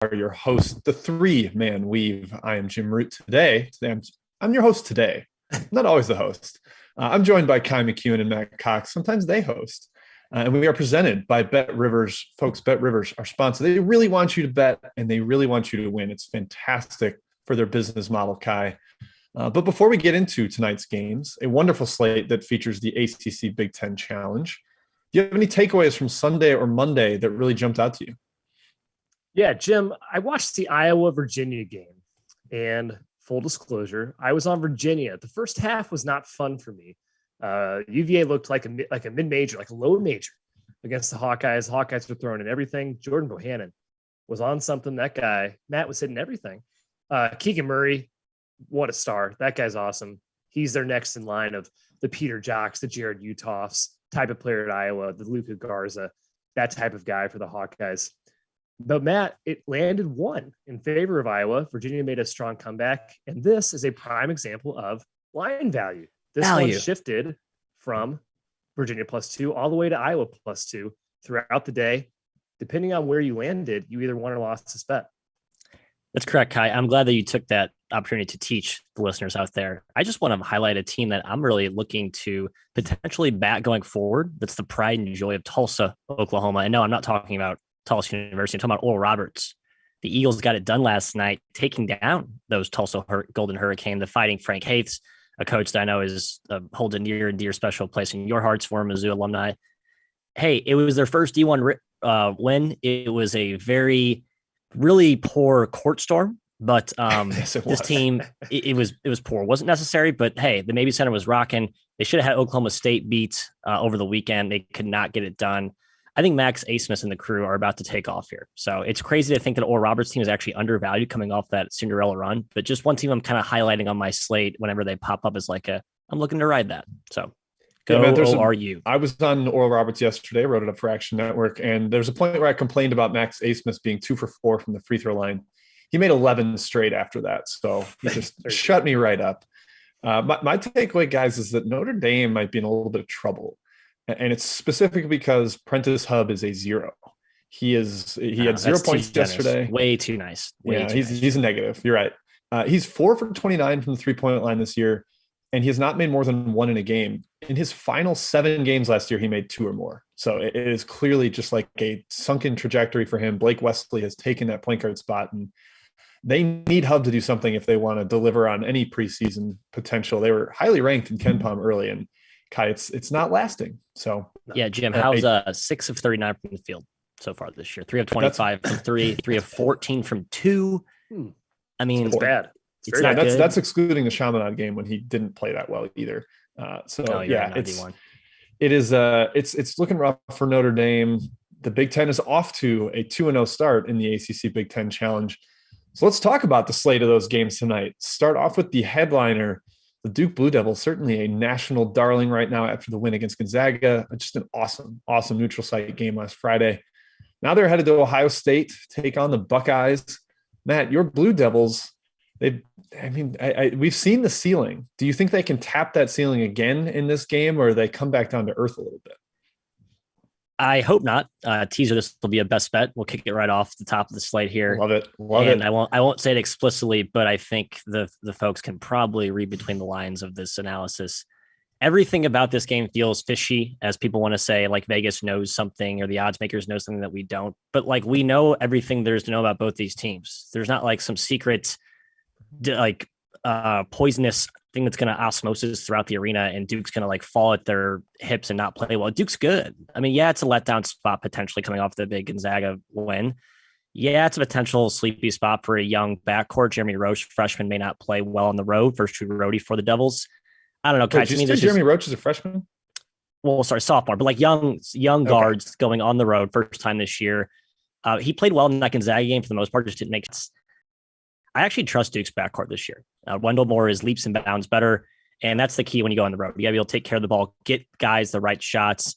your hosts, the three-man weave. I am Jim Root today. I'm your host today. Not always the host. I'm joined by Kai McEwen and Matt Cox. Sometimes they host. And we are presented by BetRivers. Folks, BetRivers, our sponsor. They really want you to bet, and they really want you to win. It's fantastic for their business model, Kai. But before we get into tonight's games, a wonderful slate that features the ACC Big Ten Challenge. Do you have any takeaways from Sunday or Monday that really jumped out to you? Yeah, Jim, I watched the Iowa-Virginia game, and full disclosure, I was on Virginia. The first half was not fun for me. UVA looked like a mid-major, like a low major against the Hawkeyes. The Hawkeyes were throwing in everything. Jordan Bohannon was on something. That guy, Matt, was hitting everything. Keegan Murray, what a star. That guy's awesome. He's their next in line of the Peter Jocks, the Jared Utoffs type of player at Iowa, the Luka Garza, that type of guy for the Hawkeyes. But Matt, it landed one in favor of Iowa. Virginia made a strong comeback, and this is a prime example of line value. This one shifted from Virginia +2 all the way to Iowa +2 throughout the day. Depending on where you landed, you either won or lost this bet. That's correct, Kai. I'm glad that you took that opportunity to teach the listeners out there. I just want to highlight a team that I'm really looking to potentially bat going forward. That's the pride and joy of Tulsa, Oklahoma. And no, I'm not talking about Tulsa University. I'm talking about Oral Roberts. The Eagles got it done last night, taking down those Tulsa Golden Hurricane, the Fighting Frank Haiths, a coach that I know is holds a near and dear special place in your hearts, former Mizzou alumni. Hey, it was their first D1 win. It was a really poor court storm, but Yes, this team, it was poor. It wasn't necessary, but hey, the Navy Center was rocking. They should have had Oklahoma State beat over the weekend. They could not get it done. I think Max Asmus and the crew are about to take off here. So it's crazy to think that Oral Roberts team is actually undervalued coming off that Cinderella run. But just one team I'm kind of highlighting on my slate whenever they pop up is I'm looking to ride that. So go ORU. I was on Oral Roberts yesterday, wrote it up for Action Network, and there's a point where I complained about Max Asmus being 2 for 4 from the free throw line. He made 11 straight after that. So he just shut me right up. My takeaway, guys, is that Notre Dame might be in a little bit of trouble. And it's specifically because Prentice Hub is a 0. He had 0 points yesterday. Way too nice. He's a negative. You're right. He's 4 for 29 from the 3-point line this year, and he has not made more than 1 in a game. In his final 7 games last year, he made 2 or more. So it is clearly just like a sunken trajectory for him. Blake Wesley has taken that point guard spot, and they need Hub to do something if they want to deliver on any preseason potential. They were highly ranked in KenPom early, and Kai, it's not lasting. So yeah, Jim, how's 6 of 39 from the field so far this year? 3 of 25 from 3, 3 of 14 from 2. I mean, it's bad. That's excluding the Chaminade game when he didn't play that well either. It's looking rough for Notre Dame. The Big Ten is off to a 2-0 start in the ACC Big Ten Challenge. So let's talk about the slate of those games tonight. Start off with the headliner. The Duke Blue Devils, certainly a national darling right now after the win against Gonzaga. Just an awesome neutral site game last Friday. Now they're headed to Ohio State to take on the Buckeyes. Matt, your Blue Devils, we've seen the ceiling. Do you think they can tap that ceiling again in this game, or they come back down to earth a little bit? I hope not. Teaser, this will be a best bet. We'll kick it right off the top of the slate here. Love it. I won't say it explicitly, but I think the folks can probably read between the lines of this analysis. Everything about this game feels fishy, as people want to say, like Vegas knows something or the odds makers know something that we don't. But we know everything there is to know about both these teams. There's not some secret poisonous thing that's going to osmosis throughout the arena and Duke's going to fall at their hips and not play well. Duke's good. I mean, yeah, it's a letdown spot potentially coming off the big Gonzaga win. Yeah, it's a potential sleepy spot for a young backcourt. Jeremy Roach, freshman, may not play well on the road. First true roadie for the Devils. I don't know. Wait, Jeremy Roach is a freshman? Well, sorry, sophomore, but young guards going on the road first time this year. He played well in that Gonzaga game for the most part, just didn't make sense. I actually trust Duke's backcourt this year. Wendell Moore is leaps and bounds better, and that's the key when you go on the road. You got to be able to take care of the ball, get guys the right shots,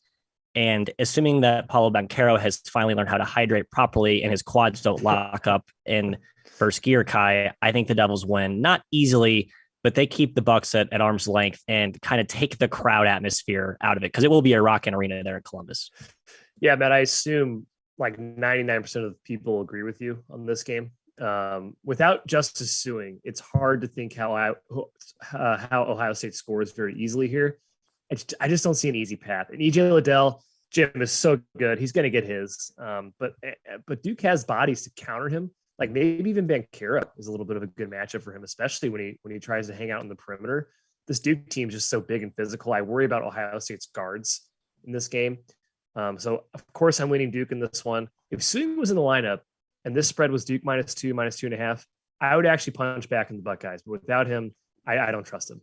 and assuming that Paulo Banchero has finally learned how to hydrate properly and his quads don't lock up in first gear, Kai, I think the Devils win. Not easily, but they keep the Bucks at arm's length and kind of take the crowd atmosphere out of it, because it will be a rocking arena there in Columbus. Yeah, man, I assume like 99% of people agree with you on this game. Without Justice Suing, it's hard to think how Ohio State scores very easily here. I just don't see an easy path. And EJ Liddell, Jim is so good. He's going to get his. But Duke has bodies to counter him. Like maybe even Banchero is a little bit of a good matchup for him, especially when he tries to hang out in the perimeter. This Duke team is just so big and physical. I worry about Ohio State's guards in this game. So of course I'm leaning Duke in this one. If Suing was in the lineup and this spread was Duke -2, -2.5, I would actually punch back in the Buckeyes. But without him, I don't trust him.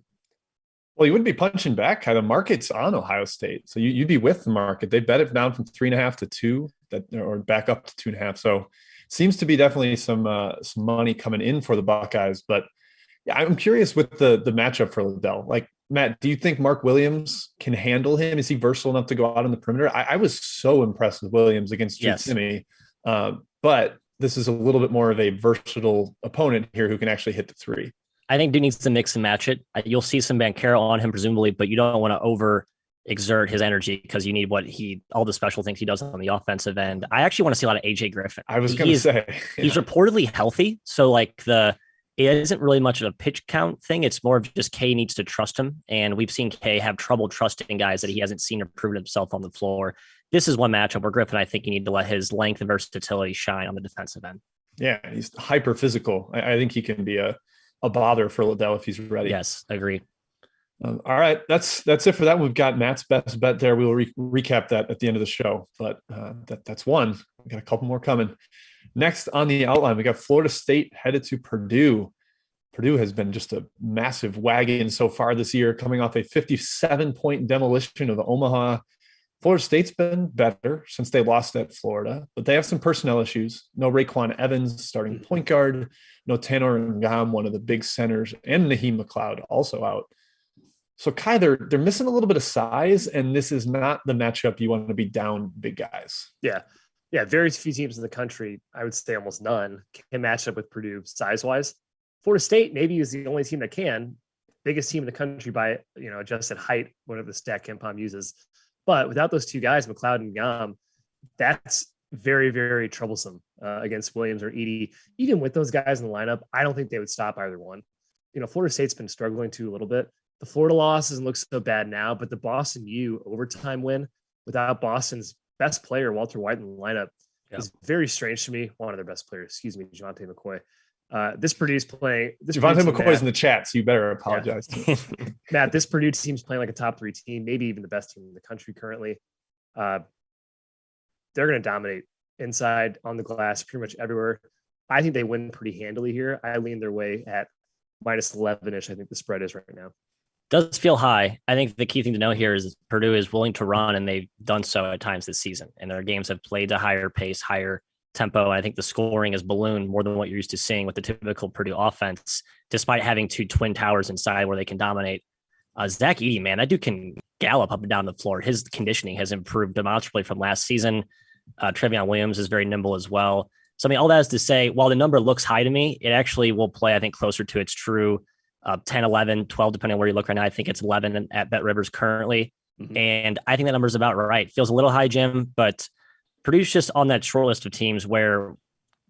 Well, you wouldn't be punching back. The market's on Ohio State, so you'd be with the market. They bet it down from 3.5 to 2, or back up to 2.5. So seems to be definitely some money coming in for the Buckeyes. But yeah, I'm curious with the matchup for Liddell. Like Matt, do you think Mark Williams can handle him? Is he versatile enough to go out on the perimeter? I was so impressed with Williams against Jimmy, but this is a little bit more of a versatile opponent here who can actually hit the three. I think Duke needs to mix and match it. You'll see some Banchero on him, presumably, but you don't want to over exert his energy because you need all the special things he does on the offensive end. I actually want to see a lot of AJ Griffin. I was going to say. He's reportedly healthy. So like it isn't really much of a pitch count thing. It's more of just K needs to trust him. And we've seen K have trouble trusting guys that he hasn't seen or proven himself on the floor. This is one matchup where Griffin, I think you need to let his length and versatility shine on the defensive end. Yeah, he's hyper physical. I think he can be a bother for Liddell if he's ready. Yes, agreed. All right, that's it for that. We've got Matt's best bet there. We'll recap that at the end of the show, but that's one. We got a couple more coming. Next on the outline, we got Florida State headed to Purdue. Purdue has been just a massive wagon so far this year, coming off a 57-point demolition of Omaha. Florida State's been better since they lost at Florida, but they have some personnel issues. No Raekwon Evans, starting point guard. No Tanner Ngam, one of the big centers, and Naheem McLeod also out. So Kai, they're missing a little bit of size, and this is not the matchup you want to be down big guys. Yeah. Very few teams in the country, I would say almost none, can match up with Purdue size-wise. Florida State maybe is the only team that can. Biggest team in the country by adjusted height, whatever the stat KenPom uses. But without those two guys, McLeod and Ngam, that's very, very troublesome against Williams or Edey. Even with those guys in the lineup, I don't think they would stop either one. Florida State's been struggling too a little bit. The Florida loss doesn't look so bad now, but the Boston U overtime win without Boston's best player, Walter White, in the lineup is very strange to me. One of their best players, Javonte McCoy. This Purdue's playing. Javonte McCoy's in the chat, so you better apologize to him. Matt, this Purdue team's playing like a top 3 team, maybe even the best team in the country currently. They're going to dominate inside, on the glass, pretty much everywhere. I think they win pretty handily here. I lean their way at -11-ish. I think the spread is right now. Does feel high. I think the key thing to know here is Purdue is willing to run, and they've done so at times this season. And their games have played a higher pace, higher tempo. I think the scoring is ballooned more than what you're used to seeing with the typical Purdue offense, despite having 2 twin towers inside where they can dominate. Zach Edey, man, that dude can gallop up and down the floor. His conditioning has improved demonstrably from last season. Trevion Williams is very nimble as well. So, I mean, all that is to say, while the number looks high to me, it actually will play, I think, closer to its true 10, 11, 12, depending on where you look right now. I think it's 11 at BetRivers currently. Mm-hmm. And I think that number is about right. Feels a little high, Jim, but Purdue's just on that short list of teams where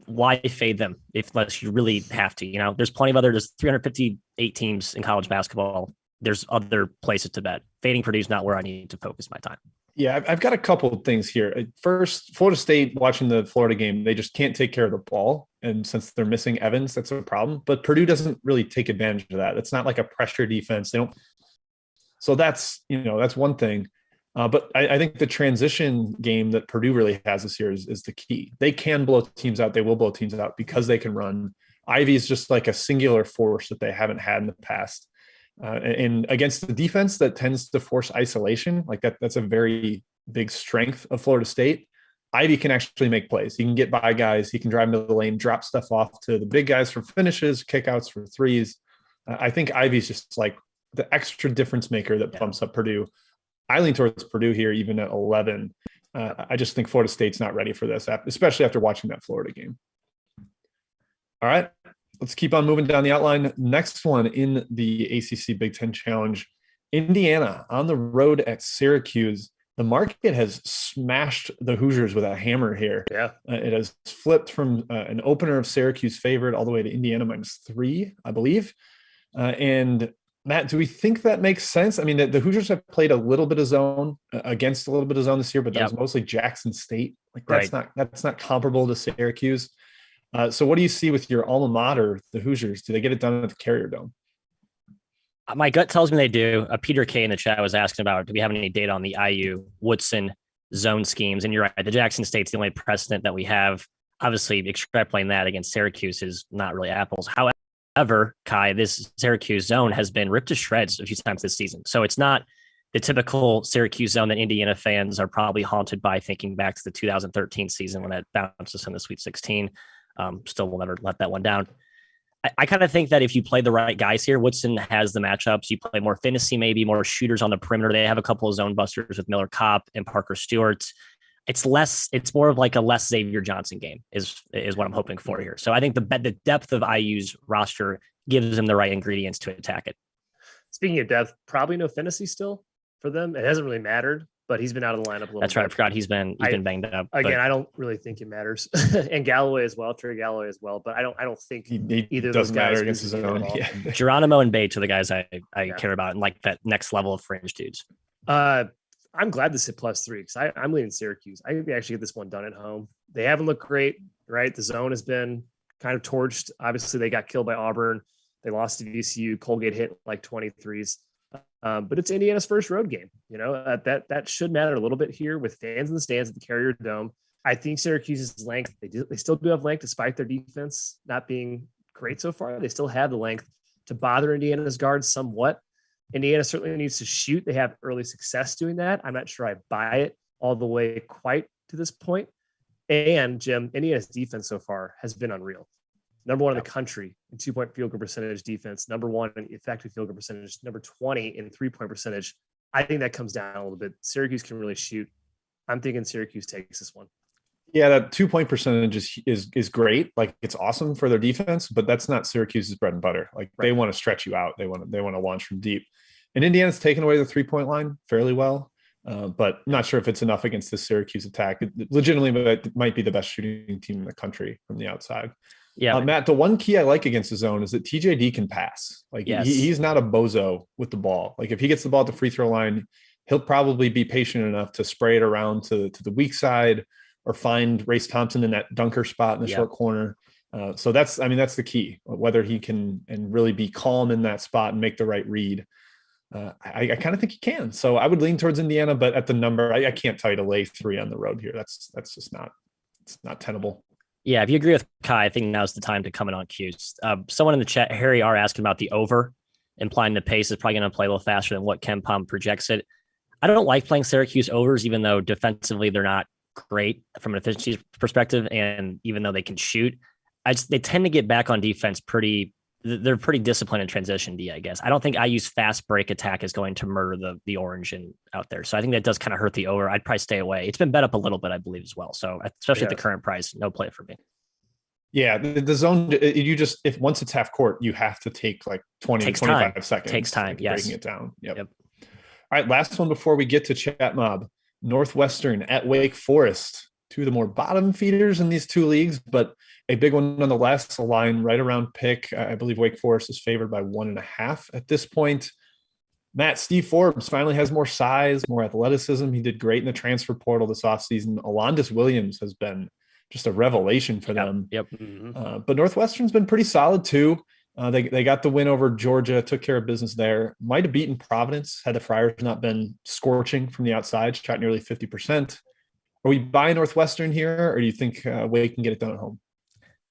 why fade them unless you really have to. There's plenty of there's 358 teams in college basketball. There's other places to bet. Fading Purdue's not where I need to focus my time. Yeah, I've got a couple of things here. First, Florida State, watching the Florida game, they just can't take care of the ball. And since they're missing Evans, that's a problem. But Purdue doesn't really take advantage of that. It's not like a pressure defense. They don't. So that's one thing. But I think the transition game that Purdue really has this year is the key. They can blow teams out. They will blow teams out because they can run. Ivy is just like a singular force that they haven't had in the past. And against the defense that tends to force isolation, like that's a very big strength of Florida State. Ivy can actually make plays. He can get by guys. He can drive into the lane, drop stuff off to the big guys for finishes, kickouts for threes. I think Ivy's just like the extra difference maker that bumps up Purdue. I lean towards Purdue here, even at 11. I just think Florida State's not ready for this, especially after watching that Florida game. All right. Let's keep on moving down the outline. Next one in the ACC Big Ten Challenge, Indiana on the road at Syracuse. the market has smashed the Hoosiers with a hammer here. Yeah. It has flipped from an opener of Syracuse favored all the way to Indiana -3, I believe. And Matt, do we think that makes sense? I mean, the Hoosiers have played a little bit of zone against a little bit of zone this year, but that was mostly Jackson State. Like that's not comparable to Syracuse. So what do you see with your alma mater, the Hoosiers? Do they get it done at the Carrier Dome? My gut tells me they do. Peter K in the chat was asking about, do we have any data on the IU Woodson zone schemes? And you're right, the Jackson State's the only precedent that we have. Obviously, extrapolating that against Syracuse is not really apples. However, Kai, this Syracuse zone has been ripped to shreds a few times this season. So it's not the typical Syracuse zone that Indiana fans are probably haunted by, thinking back to the 2013 season when that bounced us in the Sweet 16. Still will never let that one down. I kind of think that if you play the right guys here, Woodson has the matchups. You play more fantasy, maybe more shooters on the perimeter. They have a couple of zone busters with Miller Kopp and Parker Stewart. It's more of like a less Xavier Johnson game is what I'm hoping for here. So I think the depth of IU's roster gives them the right ingredients to attack it. Speaking of depth, probably no fantasy still for them. It hasn't really mattered, but he's been out of the lineup a little bit. That's right. I forgot he's been banged up. Again, I don't really think it matters. And Galloway as well, Trey Galloway as well. But I don't think either of those guys against his own. Yeah. Geronimo and Bates are the guys I care about and like that next level of fringe dudes. I'm glad this hit +3 because I'm leaning Syracuse. I think they actually get this one done at home. They haven't looked great, right? The zone has been kind of torched. Obviously, they got killed by Auburn. They lost to VCU. Colgate hit like 23s. But it's Indiana's first road game. You know, that should matter a little bit here with fans in the stands at the Carrier Dome. I think Syracuse's length, they still do have length despite their defense not being great so far. They still have the length to bother Indiana's guards somewhat. Indiana certainly needs to shoot. They have early success doing that. I'm not sure I buy it all the way quite to this point. And Jim, Indiana's defense so far has been unreal. Number 1 in the country in 2-point field goal percentage defense, number 1 in effective field goal percentage, number 20 in 3-point percentage. I think that comes down a little bit. Syracuse can really shoot. I'm thinking Syracuse takes this one. Yeah, that 2-point percentage is great. Like it's awesome for their defense, but that's not Syracuse's bread and butter. Like They want to stretch you out. They want to launch from deep. And Indiana's taken away the 3-point line fairly well, but I'm not sure if it's enough against this Syracuse attack. It legitimately, it might be the best shooting team in the country from the outside. Yeah, Matt, the one key I like against the zone is that TJD can pass. Like he's not a bozo with the ball. Like if he gets the ball at the free throw line, he'll probably be patient enough to spray it around to the weak side or find Race Thompson in that dunker spot in the short corner. So that's the key, whether he can and really be calm in that spot and make the right read. I kind of think he can. So I would lean towards Indiana, but at the number, I can't tell you to lay 3 on the road here. That's just not tenable. Yeah, if you agree with Kai, I think now's the time to come in on cues. Someone in the chat, Harry R, asking about the over, implying the pace is probably going to play a little faster than what Ken Pom projects it. I don't like playing Syracuse overs, even though defensively they're not great from an efficiency perspective, and even though they can shoot, they tend to get back on defense they're pretty disciplined in transition D, I guess. I don't think IU's fast break attack is going to murder the orange out there. So I think that does kind of hurt the over. I'd probably stay away. It's been bet up a little bit, I believe, as well. So especially at the current price, no play for me. Yeah, the zone, if once it's half court, you have to take like 20 to 25 seconds. Takes time, breaking it down. Yep. All right, last one before we get to Chat Mob. Northwestern at Wake Forest. 2 of the more bottom feeders in these 2 leagues, but a big one nonetheless. A line right around pick. I believe Wake Forest is favored by 1.5 at this point. Matt, Steve Forbes finally has more size, more athleticism. He did great in the transfer portal this offseason. Alondis Williams has been just a revelation for them. Yep. But Northwestern's been pretty solid too. They got the win over Georgia, took care of business there. Might have beaten Providence had the Friars not been scorching from the outside, shot nearly 50%. Are we buying Northwestern here, or do you think Wake can get it done at home?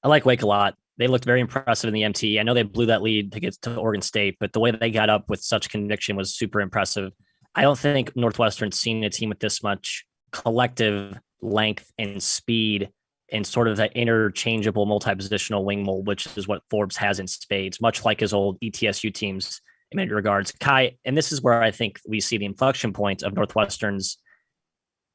I like Wake a lot. They looked very impressive in the MT. I know they blew that lead to get to Oregon State, but the way that they got up with such conviction was super impressive. I don't think Northwestern's seen a team with this much collective length and speed and sort of that interchangeable multi-positional wing mold, which is what Forbes has in spades, much like his old ETSU teams in many regards. Kai, and this is where I think we see the inflection point of Northwestern's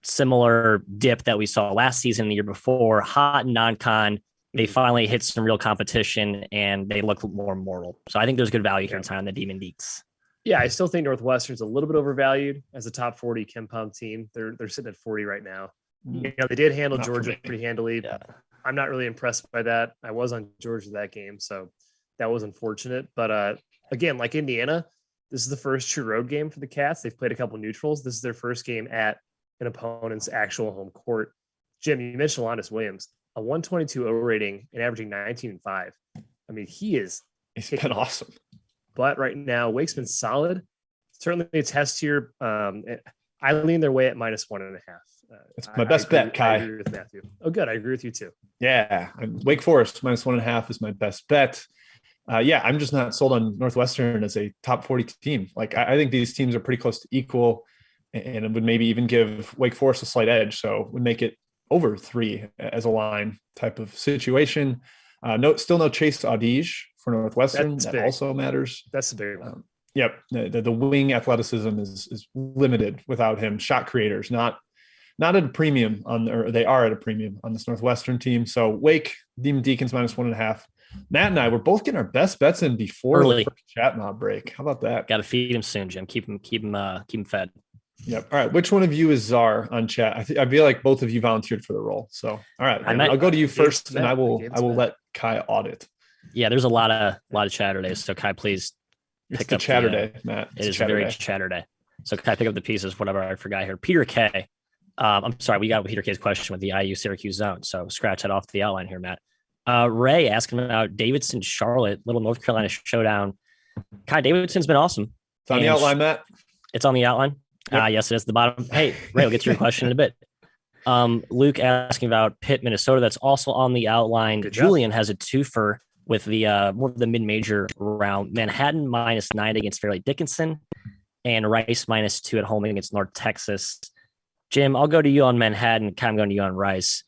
similar dip that we saw last season, the year before, hot non-con. They finally hit some real competition and they look more mortal. So I think there's good value here in time on the Demon Deeks. Yeah, I still think Northwestern's a little bit overvalued as a top 40 KenPom team. They're sitting at 40 right now. They did handle Georgia pretty handily. Yeah. I'm not really impressed by that. I was on Georgia that game, so that was unfortunate. But again, like Indiana, this is the first true road game for the Cats. They've played a couple neutrals. This is their first game at an opponent's actual home court. Jim, you mentioned Alondes Williams, a 122 O rating and averaging 19-5. I mean, he's been awesome. But right now, Wake's been solid. Certainly a test here. I lean their way at -1.5. It's my best bet, Kai. I agree with Matthew. Oh, good. I agree with you too. Yeah. Wake Forest -1.5 is my best bet. I'm just not sold on Northwestern as a top 40 team. Like, I think these teams are pretty close to equal, and it would maybe even give Wake Forest a slight edge. So would make it over 3 as a line type of situation. Still no Chase Audige for Northwestern. That also matters. That's a big one. Yep. The wing athleticism is limited without him. Shot creators, not at a premium or they are at a premium on this Northwestern team. So Wake, Demon Deacons -1.5. Matt and I were both getting our best bets in before the first chat mob break. How about that? Got to feed him soon, Jim. Keep him fed. Yep. All right. Which one of you is czar on chat? I feel like both of you volunteered for the role. So, all right, I'll go to you first, and I will let Kai audit. Yeah, there's a lot of chatter days. So Kai, please pick up chatter day, Matt. It is very chatter day. So Kai, pick up the pieces, whatever I forgot here. Peter K. I'm sorry, we got Peter K's question with the IU Syracuse zone. So scratch that off the outline here, Matt. Ray asking about Davidson, Charlotte, little North Carolina showdown. Kai, Davidson's been awesome. It's on the outline, Matt. It's on the outline. Yep. Yes, it is the bottom. Hey, Ray, we'll get to your question in a bit. Luke asking about Pitt, Minnesota. That's also on the outline. Good Julian job. has a twofer with the more of the mid-major round. Manhattan -9 against Fairleigh Dickinson, and Rice -2 at home against North Texas. Jim, I'll go to you on Manhattan. Kind of going to you on Rice.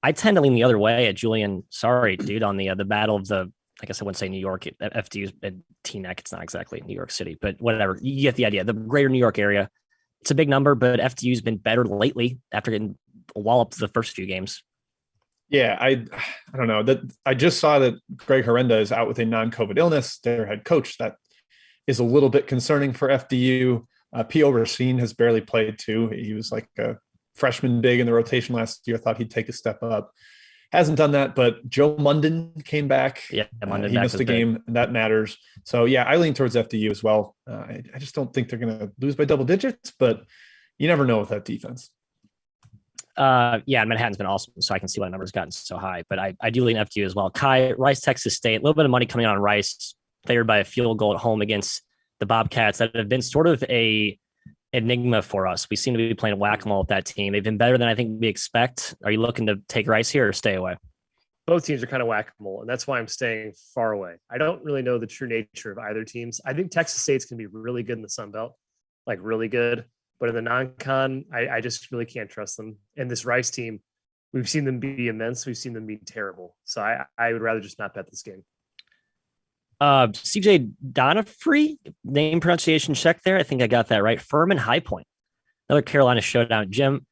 I tend to lean the other way at Julian. Sorry, dude, on the battle of the, I guess I wouldn't say New York. FDU's Teaneck. It's not exactly New York City, but whatever. You get the idea. The greater New York area. It's a big number, but FDU's been better lately after getting walloped the first few games. Yeah, I don't know. That I just saw that Greg Herenda is out with a non-COVID illness. Their head coach. That is a little bit concerning for FDU. P.O. Racine has barely played too. He was like a freshman big in the rotation last year. Thought he'd take a step up. Hasn't done that, but Joe Munden came back. Yeah, Munden he missed a game, and that matters. So, yeah, I lean towards FDU as well. I just don't think they're going to lose by double digits, but you never know with that defense. Manhattan's been awesome, so I can see why the number's gotten so high, but I do lean FDU as well. Kai, Rice, Texas State, a little bit of money coming on Rice, favored by a field goal at home against the Bobcats that have been sort of a enigma for us. We seem to be playing whack-a-mole with that team. They've been better than I think we expect. Are you looking to take Rice here or stay away? Both teams are kind of whack-a-mole, and that's why I'm staying far away. I don't really know the true nature of either teams. I think Texas State's going to be really good in the Sun Belt, like really good. But in the non-con, I just really can't trust them. And this Rice team, we've seen them be immense. We've seen them be terrible. So I would rather just not bet this game. CJ Donofree, name pronunciation check there. I think I got that right. Furman High Point, another Carolina showdown. Jim,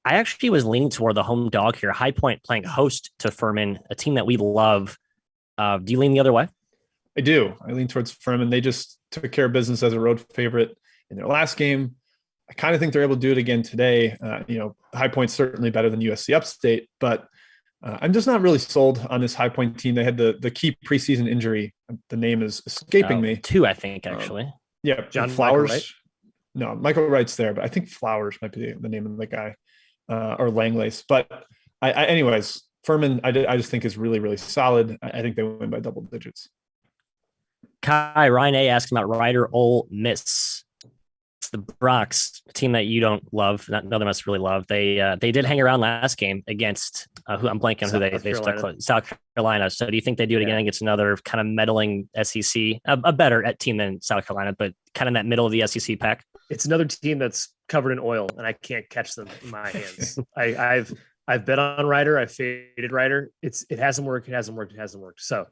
I actually was leaning toward the home dog here. High Point playing host to Furman, a team that we love. Do you lean the other way? I do. I lean towards Furman. They just took care of business as a road favorite in their last game. I kind of think they're able to do it again today. High Point's certainly better than USC Upstate, but I'm just not really sold on this High Point team. They had the key preseason injury. The name is escaping me. 2, I think, actually. John Flowers. Michael Wright? No, Michael Wright's there, but I think Flowers might be the name of the guy, or Langlace. But anyways, Furman, I just think is really, really solid. I think they win by double digits. Kai, Ryan A. asking about Rider Ole Miss. It's the Broncos, a team that you don't love. None of us really love. They did hang around last game against who I'm blanking on who they stuck close, South Carolina. So do you think they do it again against another kind of meddling SEC, a better team than South Carolina, but kind of in that middle of the SEC pack? It's another team that's covered in oil, and I can't catch them in my hands. I've bet on Rider. I've faded Rider. It hasn't worked. It hasn't worked. It hasn't worked. So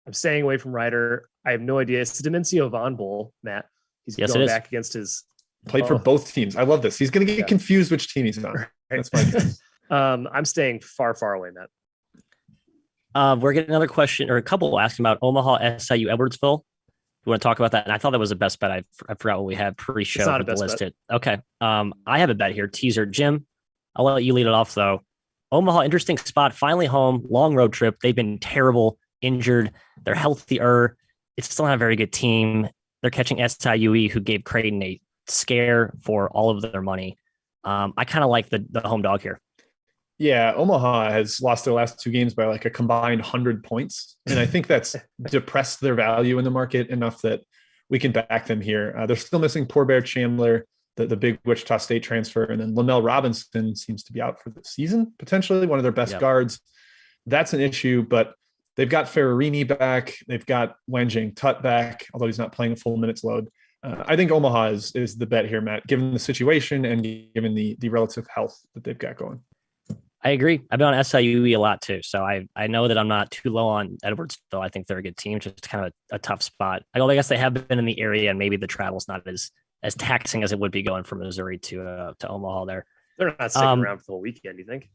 I'm staying away from Rider. I have no idea. It's the Demencio Vaughn Bowl, Matt. He's going back against his. Played for both teams. I love this. He's going to get confused which team he's on. That's my guess. I'm staying far, far away, Matt. We're getting another question or a couple asking about Omaha, SIU, Edwardsville. You want to talk about that? And I thought that was the best bet. I forgot what we had pre-show. It's not a best listed. Okay. I have a bet here. Teaser. Jim, I'll let you lead it off though. Omaha, interesting spot. Finally home. Long road trip. They've been terrible, injured. They're healthier. It's still not a very good team. They're catching SIUE, who gave Creighton a scare for all of their money. I kind of like the home dog here. Yeah, Omaha has lost their last 2 games by like a combined 100 points. And I think that's depressed their value in the market enough that we can back them here. They're still missing Poor Bear Chandler, the big Wichita State transfer. And then Lamell Robinson seems to be out for the season, potentially one of their best guards. That's an issue, but they've got Ferrarini back. They've got Wanjing Tut back, although he's not playing a full minutes load. I think Omaha is the bet here, Matt, given the situation and given the relative health that they've got going. I agree. I've been on SIUE a lot too. So I know that I'm not too low on Edwardsville. I think they're a good team, just kind of a tough spot. I guess they have been in the area and maybe the travel's not as taxing as it would be going from Missouri to Omaha there. They're not sticking around for the whole weekend, you think?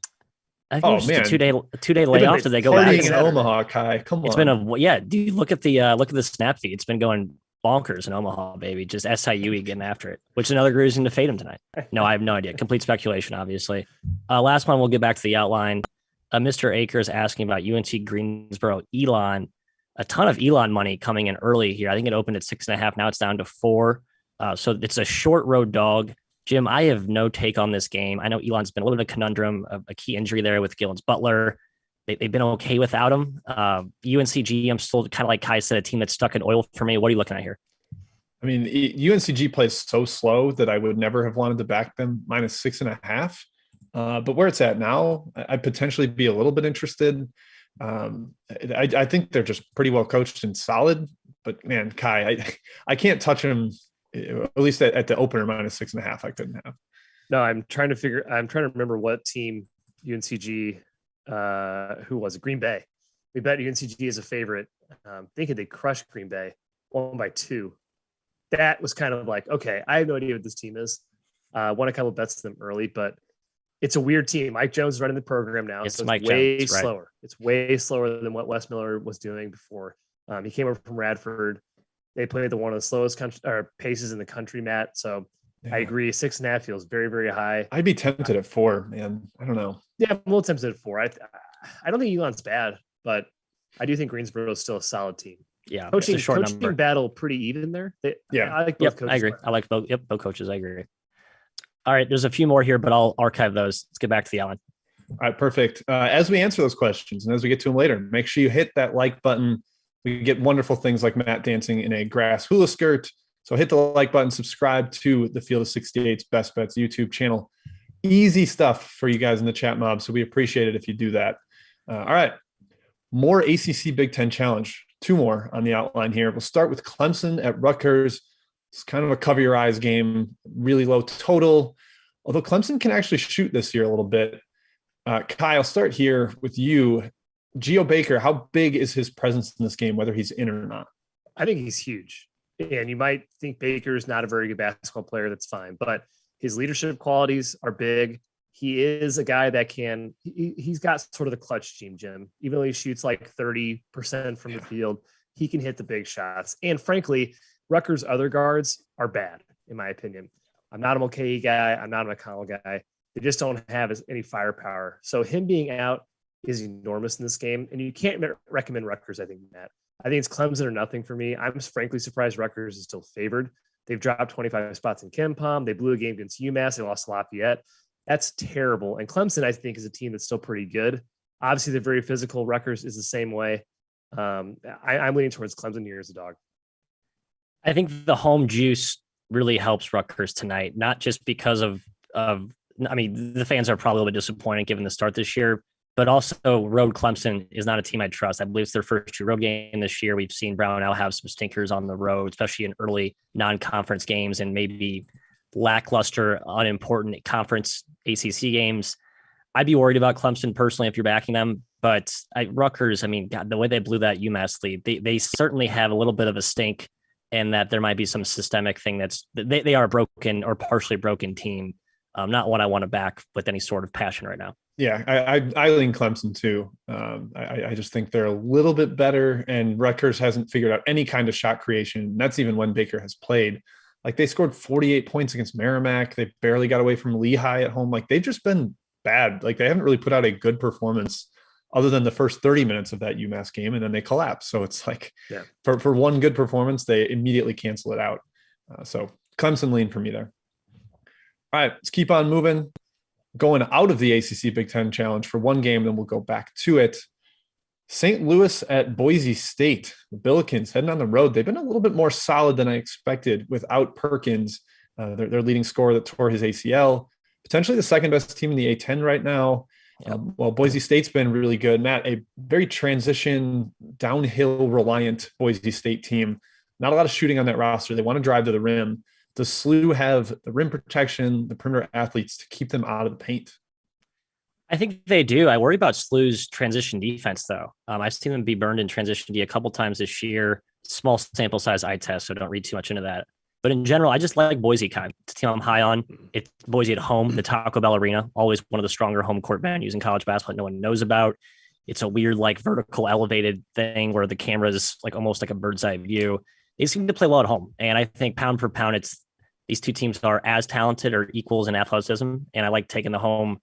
I think it's just a two-day layoff. Did they go back in Omaha, Kai? Come on. It's been do you look at the snap feed? It's been going bonkers in Omaha, baby. Just SIUE getting after it, which is another reason to fade him tonight. No, I have no idea. Complete speculation, obviously. Last one, we'll get back to the outline. Mr. Akers asking about UNC Greensboro. Elon, a ton of Elon money coming in early here. I think it opened at 6.5. Now it's down to 4. So it's a short road dog. Jim, I have no take on this game. I know Elon's been a little bit of a conundrum, a key injury there with Gillens Butler. They've been okay without him. UNCG, I'm still kind of like Kai said, a team that's stuck in oil for me. What are you looking at here? I mean, UNCG plays so slow that I would never have wanted to back them -6.5. But where it's at now, I'd potentially be a little bit interested. I think they're just pretty well coached and solid. But man, Kai, I can't touch them. At least at the opener -6.5, I couldn't have. No, I'm trying to remember what team UNCG. Who was it? Green Bay. We bet UNCG is a favorite. Thinking they crushed Green Bay 1-2. That was kind of like, okay, I have no idea what this team is. Won a couple of bets to them early, but it's a weird team. Mike Jones is running the program now. It's so Mike way Jones, right? Slower. It's way slower than what Wes Miller was doing before. He came over from Radford. They played one of the slowest paces in the country, Matt. So I agree. 6.5 feels very, very high. I'd be tempted at 4, man. I don't know. Yeah, I'm a little tempted at 4. I don't think Elon's bad, but I do think Greensboro is still a solid team. Yeah, coaching number. battle pretty even there. I like both coaches. I agree. I like both. Yep, both coaches. I agree. All right, there's a few more here, but I'll archive those. Let's get back to the outline. All right, perfect. As we answer those questions and as we get to them later, make sure you hit that like button. We get wonderful things like Matt dancing in a grass hula skirt. So hit the like button, subscribe to the Field of 68's Best Bets YouTube channel. Easy stuff for you guys in the chat mob. So we appreciate it if you do that. All right. More ACC Big Ten Challenge. 2 more on the outline here. We'll start with Clemson at Rutgers. It's kind of a cover your eyes game, really low total. Although Clemson can actually shoot this year a little bit. Kai, I'll start here with you. Geo Baker, how big is his presence in this game, whether he's in or not? I think he's huge. And you might think Baker's not a very good basketball player. That's fine. But his leadership qualities are big. He is a guy that he's got sort of the clutch gene, Jim. Even though he shoots like 30% from the field, he can hit the big shots. And frankly, Rutgers' other guards are bad, in my opinion. I'm not a Mulcahy guy. I'm not a McConnell guy. They just don't have any firepower. So him being out is enormous in this game. And you can't recommend Rutgers, I think, Matt. I think it's Clemson or nothing for me. I'm frankly surprised Rutgers is still favored. They've dropped 25 spots in KenPom. They blew a game against UMass. They lost to Lafayette. That's terrible. And Clemson, I think, is a team that's still pretty good. Obviously, they're very physical. Rutgers is the same way. I'm leaning towards Clemson here as a dog. I think the home juice really helps Rutgers tonight, not just because of I mean, the fans are probably a little bit disappointed given the start this year, but also road Clemson is not a team I trust. I believe it's their first true road game this year. We've seen Brown now have some stinkers on the road, especially in early non-conference games and maybe lackluster, unimportant conference ACC games. I'd be worried about Clemson personally if you're backing them, but Rutgers, I mean, God, the way they blew that UMass lead, they certainly have a little bit of a stink, and that there might be some systemic thing they are a broken or partially broken team. Not one I want to back with any sort of passion right now. Yeah, I lean Clemson too. I just think they're a little bit better, and Rutgers hasn't figured out any kind of shot creation. That's even when Baker has played. Like they scored 48 points against Merrimack. They barely got away from Lehigh at home. Like they've just been bad. Like they haven't really put out a good performance other than the first 30 minutes of that UMass game, and then they collapse. So it's like for one good performance, they immediately cancel it out. So Clemson lean for me there. All right, let's keep on moving. Going out of the ACC Big Ten Challenge for one game, then we'll go back to it. St. Louis at Boise State. The Billikens heading on the road. They've been a little bit more solid than I expected without Perkins, their leading scorer that tore his ACL. Potentially the second best team in the A10 right now. Well, Boise State's been really good. Matt, a very transition, downhill reliant Boise State team. Not a lot of shooting on that roster. They want to drive to the rim. Does SLU have the rim protection, the perimeter athletes to keep them out of the paint? I think they do. I worry about SLU's transition defense, though. I've seen them be burned in transition D a couple times this year. Small sample size eye test, so don't read too much into that. But in general, I just like Boise. It's a team I'm high on. It's Boise at home, the Taco Bell Arena, always one of the stronger home court venues in college basketball no one knows about. It's a weird, like, vertical elevated thing where the camera is like almost like a bird's eye view. They seem to play well at home. And I think pound for pound, these two teams are as talented or equals in athleticism. And I like taking the home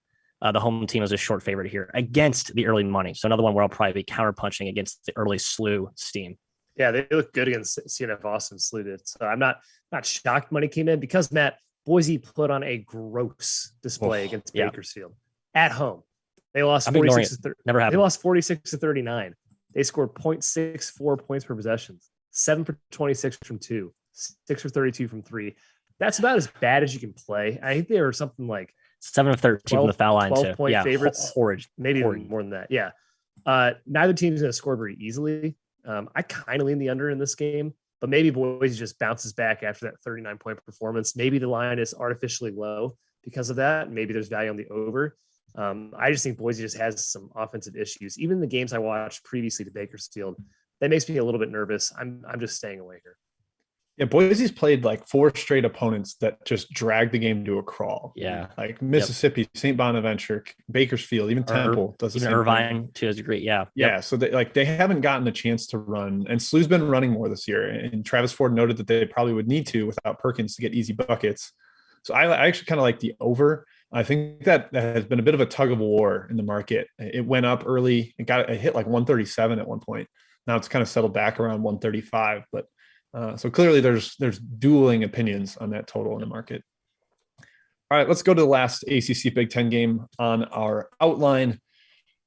team as a short favorite here against the early money. So another one where I'll probably be counterpunching against the early SLU steam. Yeah, they look good against CNF Austin. SLU did. So I'm not shocked money came in because, Matt, Boise put on a gross display against Bakersfield at home. They lost 46 to Never happened. They lost 46 to 39. They scored 0.64 points per possession, 7 for 26 from 2, 6 for 32 from 3. That's about as bad as you can play. I think they were something like 7 of 13 from the foul line, 12-point favorites. Horrid. Maybe even more than that. Yeah. Neither team is going to score very easily. I kind of lean the under in this game, but maybe Boise just bounces back after that 39-point performance. Maybe the line is artificially low because of that. Maybe there's value on the over. I just think Boise just has some offensive issues. Even the games I watched previously to Bakersfield, that makes me a little bit nervous. I'm just staying away here. Yeah, Boise's played like 4 straight opponents that just dragged the game to a crawl. Yeah. Like Mississippi, St. Bonaventure, Bakersfield, even Temple does the same Irvine thing. to a degree. Yeah. Yeah. So they haven't gotten a chance to run, and SLU's been running more this year. And Travis Ford noted that they probably would need to without Perkins to get easy buckets. So I actually kind of like the over. I think that has been a bit of a tug of war in the market. It went up early. It hit like 137 at one point. Now it's kind of settled back around 135, but so clearly there's dueling opinions on that total in the market. All right, let's go to the last ACC Big Ten game on our outline.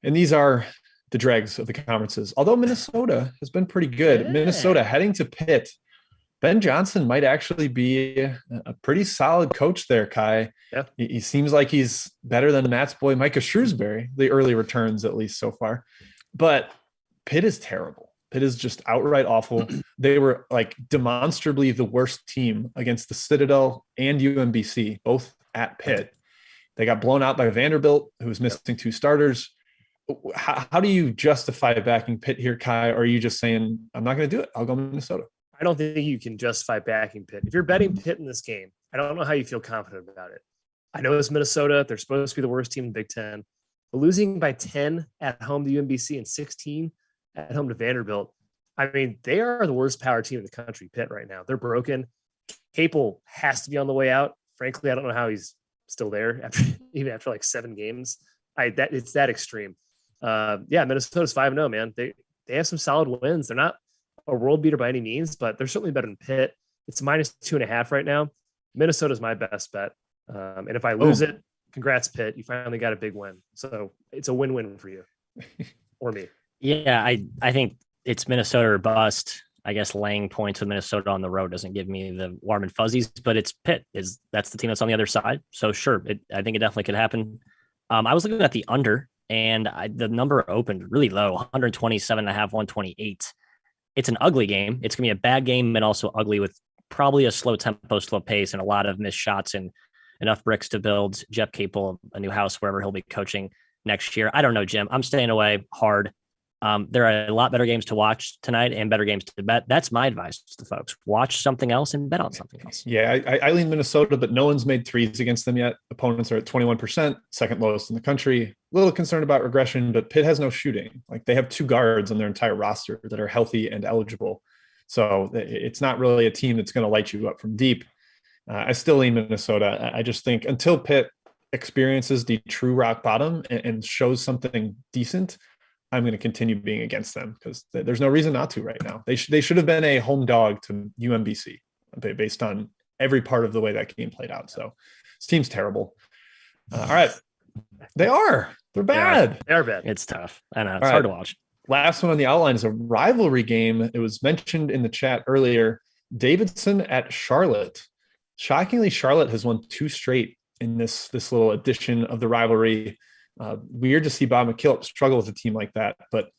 And these are the dregs of the conferences. Although Minnesota has been pretty good. Yeah. Minnesota heading to Pitt. Ben Johnson might actually be a pretty solid coach there, Kai. Yeah. He seems like he's better than Matt's boy, Micah Shrewsbury, the early returns at least so far. But Pitt is terrible. It is just outright awful. They were like demonstrably the worst team against the Citadel and UMBC, both at Pitt. They got blown out by Vanderbilt, who was missing 2 starters. How do you justify backing Pitt here, Kai? Or are you just saying, I'm not going to do it? I'll go Minnesota. I don't think you can justify backing Pitt. If you're betting Pitt in this game, I don't know how you feel confident about it. I know it's Minnesota. They're supposed to be the worst team in the Big Ten. But losing by 10 at home to UMBC and 16 at home to Vanderbilt. I mean, they are the worst power team in the country, Pitt, right now. They're broken. Capel has to be on the way out. Frankly, I don't know how he's still there even after like 7 games. It's that extreme. Minnesota's 5-0, man. They have some solid wins. They're not a world beater by any means, but they're certainly better than Pitt. It's -2.5 right now. Minnesota's my best bet. And if I lose it, congrats, Pitt. You finally got a big win. So it's a win-win for you or me. Yeah, I think it's Minnesota or bust. I guess laying points with Minnesota on the road doesn't give me the warm and fuzzies, but it's Pitt. That's the team that's on the other side. So sure, I think it definitely could happen. I was looking at the under, and the number opened really low, 127.5, 128. It's an ugly game. It's going to be a bad game and also ugly with probably a slow tempo, slow pace, and a lot of missed shots and enough bricks to build Jeff Capel a new house wherever he'll be coaching next year. I don't know, Jim. I'm staying away hard. There are a lot better games to watch tonight and better games to bet. That's my advice to folks. Watch something else and bet on something else. Yeah, I lean Minnesota, but no one's made threes against them yet. Opponents are at 21%, second lowest in the country. A little concerned about regression, but Pitt has no shooting. Like, they have 2 guards on their entire roster that are healthy and eligible. So it's not really a team that's going to light you up from deep. I still lean Minnesota. I just think until Pitt experiences the true rock bottom and shows something decent, I'm going to continue being against them because there's no reason not to right now. They should have been a home dog to UMBC based on every part of the way that game played out. So this team's terrible. All right. They're bad. They are bad. It's tough. I know. It's hard to watch. Last one on the outline is a rivalry game. It was mentioned in the chat earlier. Davidson at Charlotte. Shockingly, Charlotte has won 2 straight in this little edition of the rivalry. Weird to see Bob McKillop struggle with a team like that, but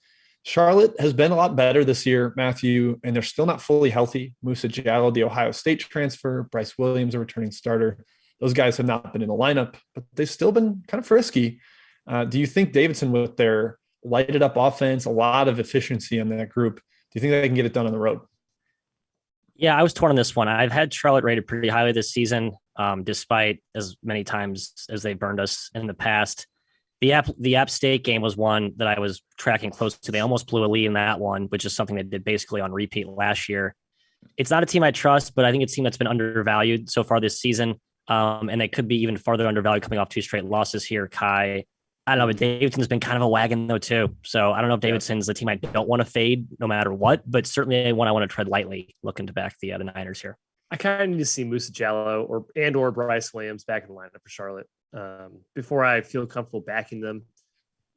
Charlotte has been a lot better this year, Matthew, and they're still not fully healthy. Musa Jallo, the Ohio State transfer, Bryce Williams, a returning starter. Those guys have not been in the lineup, but they've still been kind of frisky. Do you think Davidson, with their lighted up offense, a lot of efficiency in that group, do you think they can get it done on the road? Yeah, I was torn on this one. I've had Charlotte rated pretty highly this season, despite as many times as they burned us in the past. The App State game was one that I was tracking close to. They almost blew a lead in that one, which is something they did basically on repeat last year. It's not a team I trust, but I think it's a team that's been undervalued so far this season. And they could be even farther undervalued coming off 2 straight losses here, Kai. I don't know, but Davidson's been kind of a wagon though too. So I don't know if Davidson's the team I don't want to fade no matter what, but certainly one I want to tread lightly looking to back the Niners here. I kind of need to see Musa Jallo or Bryce Williams back in the lineup for Charlotte before I feel comfortable backing them.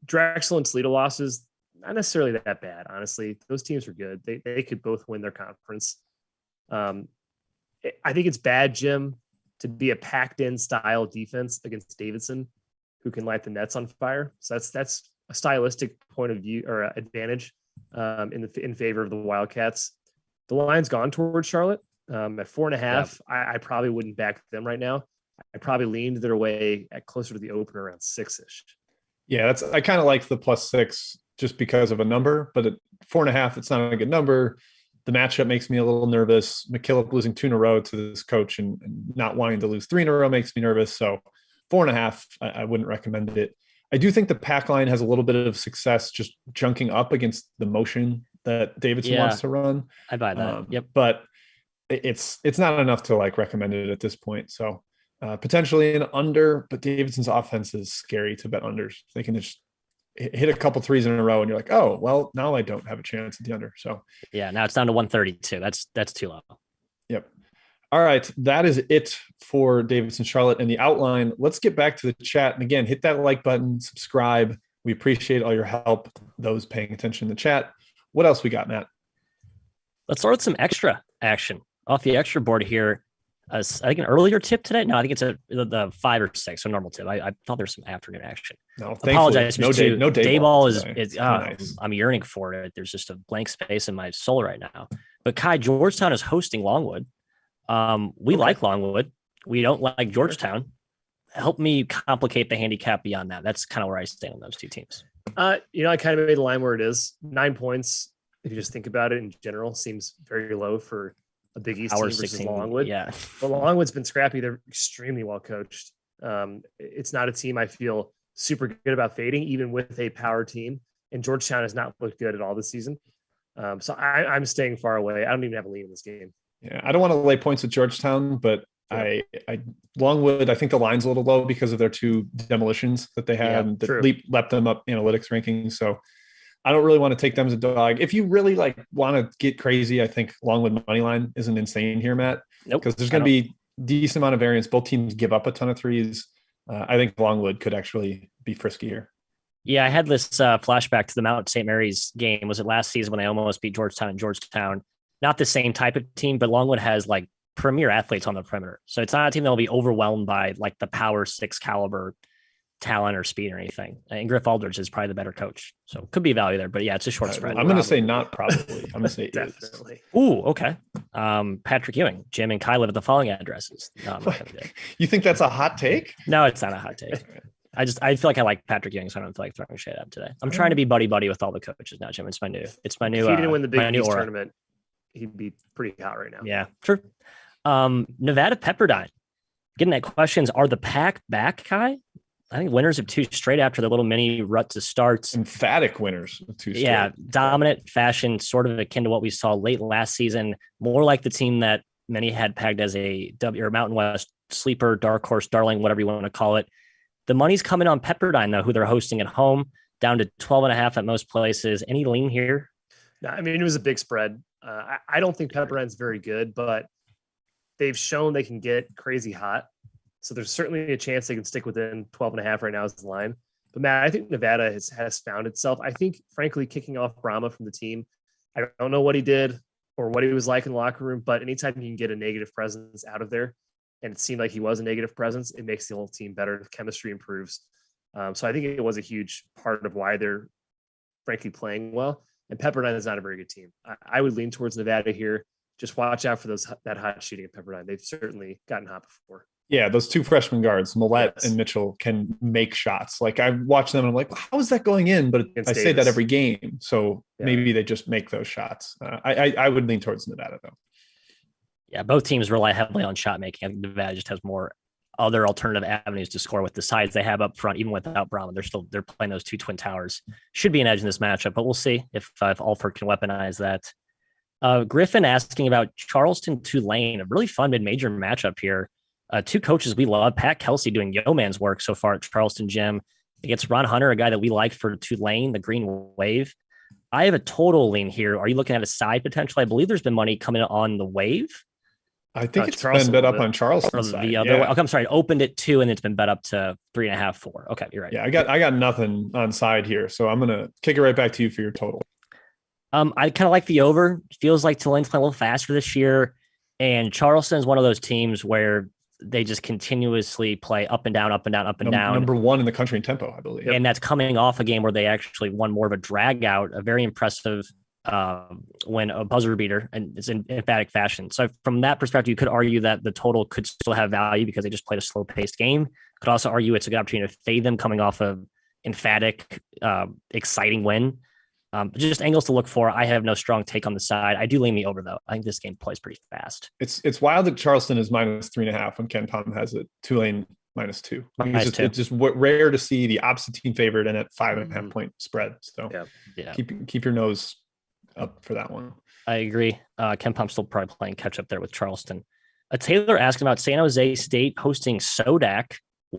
Drexel and Toledo losses, not necessarily that bad, honestly. Those teams are good. They could both win their conference. I think it's bad, Jim, to be a packed-in style defense against Davidson, who can light the nets on fire. So that's a stylistic point of view or advantage in favor of the Wildcats. The line's gone towards Charlotte at 4.5. Yep. I probably wouldn't back them right now. I probably leaned their way at closer to the opener around 6-ish. Yeah, I kind of like the +6 just because of a number, but at 4.5, it's not a good number. The matchup makes me a little nervous. McKillop losing 2 in a row to this coach and not wanting to lose 3 in a row makes me nervous. So 4.5, I wouldn't recommend it. I do think the pack line has a little bit of success just junking up against the motion that Davidson wants to run. I buy that. Yep. But it's not enough to like recommend it at this point. So potentially an under, but Davidson's offense is scary to bet unders. They can just hit a couple threes in a row and you're like, oh, well, now I don't have a chance at the under. So yeah, now it's down to 132. That's too low. Yep. All right. That is it for Davidson Charlotte and the outline. Let's get back to the chat. And again, hit that like button, subscribe. We appreciate all your help, those paying attention in the chat. What else we got, Matt? Let's start with some extra action off the extra board here. I think an earlier tip today. No, I think it's the 5 or 6, so normal tip. I thought there's some afternoon action. No, apologize. No day ball is nice. I'm yearning for it. There's just a blank space in my soul right now. But Kai, Georgetown is hosting Longwood. We like Longwood. We don't like Georgetown. Help me complicate the handicap beyond that. That's kind of where I stand on those 2 teams. I kind of made the line where it is. 9 points, if you just think about it in general, seems very low for a Big East team versus Longwood. Yeah. But Longwood's been scrappy. They're extremely well coached. It's not a team I feel super good about fading, even with a power team. And Georgetown has not looked good at all this season. So I'm staying far away. I don't even have a lead in this game. Yeah, I don't want to lay points at Georgetown, but I Longwood, I think the line's a little low because of their 2 demolitions that they had that leapt them up analytics rankings. So I don't really want to take them as a dog. If you really want to get crazy, I think Longwood money line isn't insane here, Matt. Nope. Because there's going to be decent amount of variance. Both teams give up a ton of threes. I think Longwood could actually be frisky here. Yeah, I had this flashback to the Mount St. Mary's game. Was it last season when they almost beat Georgetown and Georgetown? Not the same type of team, but Longwood has like premier athletes on the perimeter. So it's not a team that will be overwhelmed by like the power 6 caliber talent or speed or anything. And Griff Aldridge is probably the better coach. So could be value there, but yeah, it's a short spread. I'm going to say not probably. I'm going to say definitely. Ooh, okay. Patrick Ewing, Jim and Kai live at the following addresses. No, you think that's a hot take? No, it's not a hot take. I feel like I like Patrick Ewing, so I don't feel like throwing shade at him today. I'm trying to be buddy with all the coaches now, Jim. It's my new. If he didn't win the Big East tournament, he'd be pretty hot right now. Yeah, true. Nevada Pepperdine. Getting at questions. Are the Pack back, Kai? I think winners of 2 straight after the little mini rut to start. Emphatic winners of 2 straight. Yeah, dominant fashion, sort of akin to what we saw late last season. More like the team that many had pegged as a W or Mountain West sleeper, dark horse, darling, whatever you want to call it. The money's coming on Pepperdine, though, who they're hosting at home, down to 12.5 at most places. Any lean here? No, I mean, it was a big spread. I don't think Pepperdine's very good, but they've shown they can get crazy hot. So there's certainly a chance they can stick within 12.5 right now as the line. But Matt, I think Nevada has found itself. I think, frankly, kicking off Brahma from the team, I don't know what he did or what he was like in the locker room, but anytime you can get a negative presence out of there, and it seemed like he was a negative presence, it makes the whole team better. The chemistry improves. So I think it was a huge part of why they're frankly playing well. And Pepperdine is not a very good team. I would lean towards Nevada here. Just watch out for that hot shooting at Pepperdine. They've certainly gotten hot before. Yeah, those 2 freshman guards, Millette and Mitchell, can make shots. Like I watch them and I'm like, well, how is that going in? But I say that every game. So maybe they just make those shots. I would lean towards Nevada though. Yeah, both teams rely heavily on shot making. I think Nevada just has more other alternative avenues to score with the sides they have up front, even without Brahma. They're playing those 2 twin towers. Should be an edge in this matchup, but we'll see if Alford can weaponize that. Griffin asking about Charleston Tulane, a really fun mid-major matchup here. 2 coaches we love. Pat Kelsey doing yeoman's work so far at Charleston Gym. Against Ron Hunter, a guy that we like for Tulane, the Green Wave. I have a total lean here. Are you looking at a side potential? I believe there's been money coming on the Wave. I think it's been bet up on Charleston's side. The other way. Okay, I'm sorry. I opened it 2 and it's been bet up to 3.5, 4. Okay, you're right. Yeah, I got nothing on side here, so I'm gonna kick it right back to you for your total. I kind of like the over. Feels like Tulane's playing a little faster this year, and Charleston is one of those teams where they just continuously play up and down, up and down, up and down. Number 1 in the country in tempo, I believe. And that's coming off a game where they actually won more of a drag out, a very impressive win, a buzzer beater, and it's in emphatic fashion. So from that perspective, you could argue that the total could still have value because they just played a slow paced game. Could also argue it's a good opportunity to fade them coming off of emphatic, exciting win. Just angles to look for. I have no strong take on the side. I do lean the over though. I think this game plays pretty fast. It's wild that Charleston is -3.5 when Ken Pom has it. Tulane -2. It's just rare to see the opposite team favored and at 5.5 point spread. So keep your nose up for that one. I agree. Ken Pom's still probably playing catch up there with Charleston. Taylor asking about San Jose State hosting Sodak,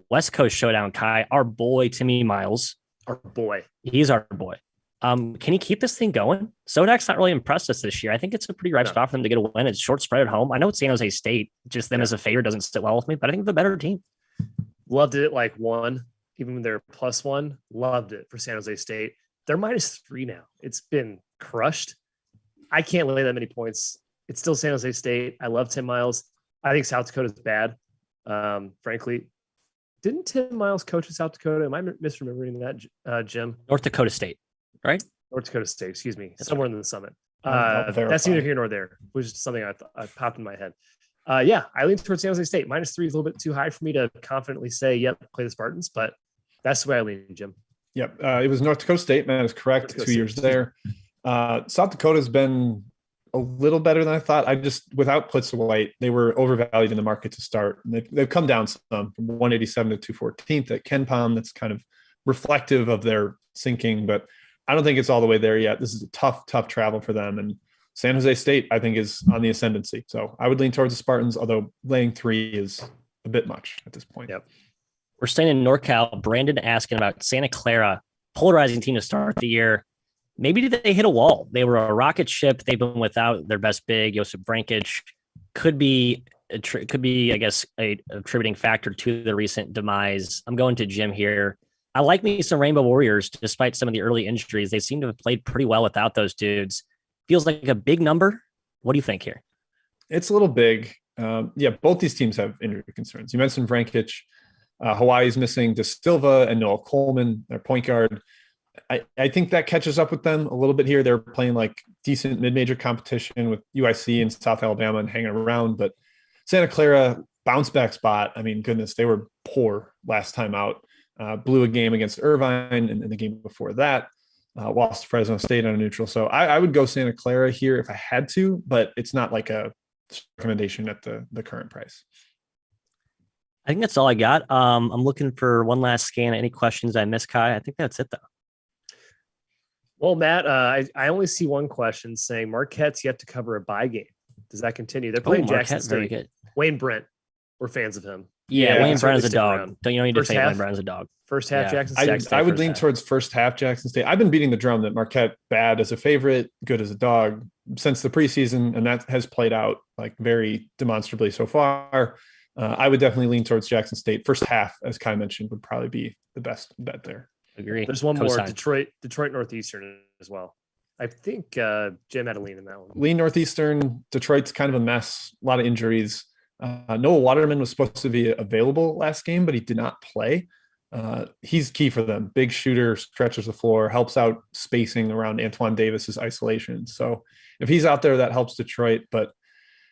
West Coast Showdown. Kai, our boy Timmy Miles. Our boy. He's our boy. Can he keep this thing going? Sodak's not really impressed us this year. I think it's a pretty ripe spot for them to get a win. It's short spread at home. I know it's San Jose State. Just them as a favorite doesn't sit well with me, but I think the better team. Loved it like 1, even when they're +1. Loved it for San Jose State. They're -3 now. It's been crushed. I can't lay that many points. It's still San Jose State. I love Tim Miles. I think South Dakota is bad. Frankly, didn't Tim Miles coach in South Dakota? Am I misremembering that, Jim? North Dakota State, right? North Dakota State, excuse me. Somewhere in the Summit. That's neither here nor there, which is something I popped in my head. I lean towards San Jose State. -3 is a little bit too high for me to confidently say, yep, play the Spartans, but that's the way I lean, Jim. Yep. It was North Dakota State. Man, is correct. 2 years there. South Dakota's been a little better than I thought. Without Plitzwhite, they were overvalued in the market to start. And they've come down some from 187 to 214th at Ken Pom. That's kind of reflective of their sinking, but I don't think it's all the way there yet. This is a tough travel for them. And San Jose State, I think, is on the ascendancy. So I would lean towards the Spartans, although laying 3 is a bit much at this point. Yep. We're staying in NorCal. Brandon asking about Santa Clara, polarizing team to start the year. Maybe did they hit a wall? They were a rocket ship. They've been without their best big, Josip Brankic. Could be, I guess, a attributing factor to the recent demise. I'm going to Jim here. I like me some Rainbow Warriors, despite some of the early injuries. They seem to have played pretty well without those dudes. Feels like a big number. What do you think here? It's a little big. Both these teams have injury concerns. You mentioned Brankic. Hawaii's missing De Silva and Noel Coleman, their point guard. I think that catches up with them a little bit here. They're playing like decent mid-major competition with UIC and South Alabama and hanging around. But Santa Clara, bounce back spot. I mean, goodness, they were poor last time out. blew a game against Irvine, and the game before that lost to Fresno State on a neutral. So I would go Santa Clara here if I had to, but it's not like a recommendation at the current price. I think that's all I got. I'm looking for one last scan. Any questions I missed, Kai? I think that's it, though. Well, Matt, I only see one question saying Marquette's yet to cover a bye game. Does that continue? They're playing Jackson State. Very good. Wayne Brent, we're fans of him. Yeah, Wayne Brent is a dog. Don't you need to say Wayne Brent is a dog? First half, Jackson State. I would lean towards first half Jackson State. I've been beating the drum that Marquette bad as a favorite, good as a dog since the preseason, and that has played out like very demonstrably so far. I would definitely lean towards Jackson State. First half, as Kai mentioned, would probably be the best bet there. Agree. There's one more, Detroit Northeastern as well. I think Jim had a lean in that one. Lean Northeastern. Detroit's kind of a mess. A lot of injuries. Noah Waterman was supposed to be available last game, but he did not play. He's key for them. Big shooter, stretches the floor, helps out spacing around Antoine Davis's isolation. So if he's out there, that helps Detroit. But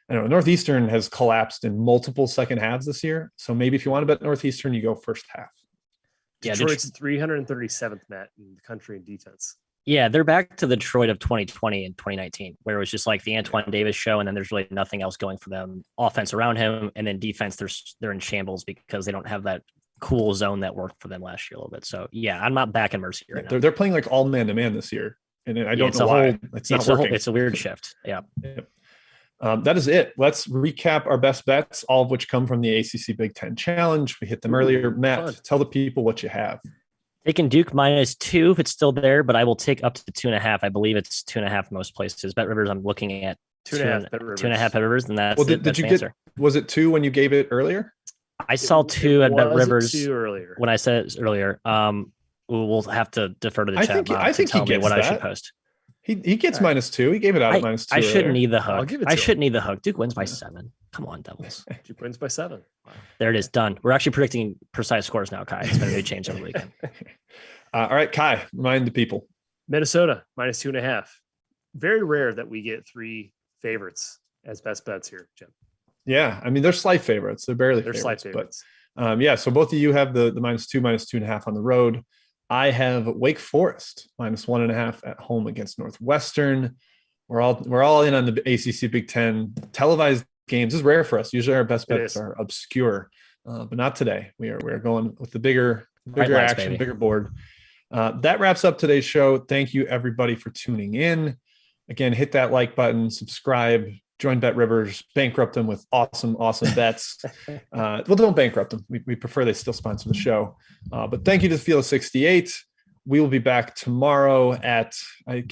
I don't know, Northeastern has collapsed in multiple second halves this year. So maybe if you want to bet Northeastern, you go first half. Yeah, Detroit's 337th, Matt, in the country in defense. Yeah, they're back to the Detroit of 2020 and 2019, where it was just like the Antoine Davis show, and then there's really nothing else going for them. Offense around him, and then defense, they're in shambles because they don't have that cool zone that worked for them last year a little bit. So yeah, I'm not backing Mercy right now. They're playing like all man to man this year, and I don't know why. It's not working. It's a weird shift. Yeah. Yep. That is it. Let's recap our best bets, all of which come from the ACC Big Ten Challenge. We hit them earlier. Matt, tell the people what you have. Taking Duke -2 if it's still there, but I will take up to 2.5. I believe it's 2.5 most places. BetRivers, I'm looking at 2.5 BetRivers, and that's did you get? Was it 2 when you gave it earlier? I saw 2 at BetRivers 2 earlier. When I said it earlier. We'll have to defer to the chat. I think he gets what that. I should post. He gets -2. He gave it out at -2. I shouldn't need the hook. I shouldn't need the hook. Duke wins by 7. Come on, Devils. Duke wins by 7. Wow. There it is. Done. We're actually predicting precise scores now, Kai. It's been a big change over the weekend. All right, Kai, remind the people. Minnesota -2.5. Very rare that we get 3 favorites as best bets here, Jim. Yeah, I mean, they're slight favorites. They're barely favorites. Slight favorites. But yeah, so both of you have the -2, -2.5 on the road. I have Wake Forest -1.5 at home against Northwestern. We're all in on the ACC Big Ten televised games. This is rare for us. Usually our best bets are obscure, but not today. We're going with the bigger action, baby. Bigger board. That wraps up today's show. Thank you everybody for tuning in. Again, hit that like button, subscribe, join BetRivers, bankrupt them with awesome bets. Well, don't bankrupt them. We prefer they still sponsor the show. But thank you to Field 68. We will be back tomorrow at I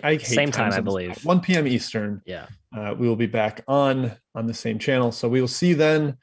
hate same time, I believe 1 p.m. Eastern. Yeah. We will be back on the same channel. So we will see you then.